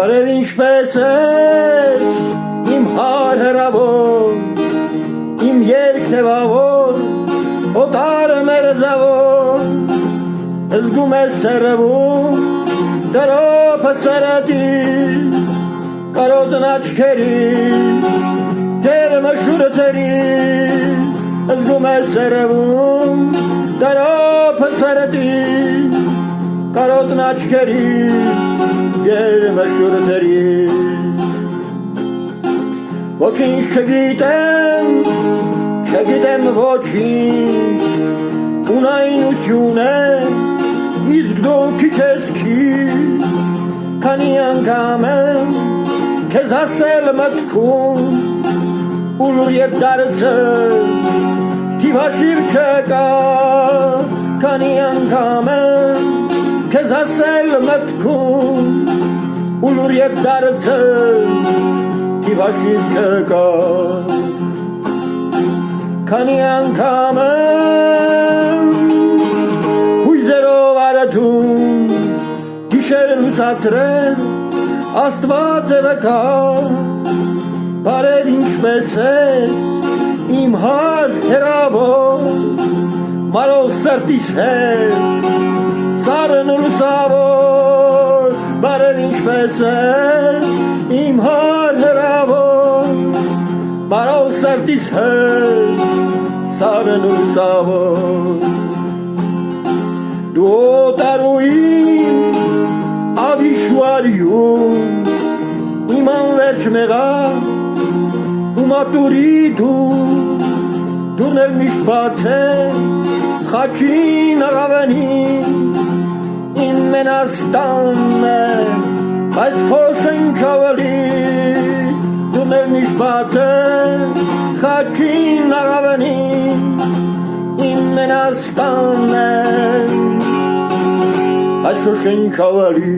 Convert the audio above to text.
Բարև ինչպես ես, իմ հարհրավոր, իմ երկնևավոր, օտարը մերձավոր, զգում ես սերվում, դրոպը սրտի, կարոտն աչքերի, ջերմը շուրթերի, զգում ես սերվում, դրոպը սրտի, կարոտն աչքերի, ջերմը շուրթերի, ոչինչ չգիտեմ ոչինչ, ունայնություն է, իսկ դու քիչ ես քիչ, քանի անգամ եմ քեզ ասել մտքում, ու լուր ետ դարձել, թիվաշիվ չկա, քանի անգամ եմ քեզ ասել մտքում, ու լուր ետ դարձել, թիվաշիվ չկա, քանի անգամ եմ հույզերով արթուն, գիշեր լուսացրել, Աստված է վկա, բարև ինչպես ես, իմ հարհրավոր, մարող սրտիս հետ, սարն ու լուսավոր, բարև ինչպես ես, իմ հարհրավոր, մարող սրտիս հետ, սարն ու լուսավոր, դու օտարուին ավիշուարյուն, իմ անվերջ մեղա, ու մատուրի դուրն էլ միշտ բաց է, խաչին աղավենին, իմ մենաստանն է, բայց քո շնչավալի, դուրն էլ միշտ բաց է, խաչին աղավենին, իմ մենաստանն է, բայց քո շնչավալի,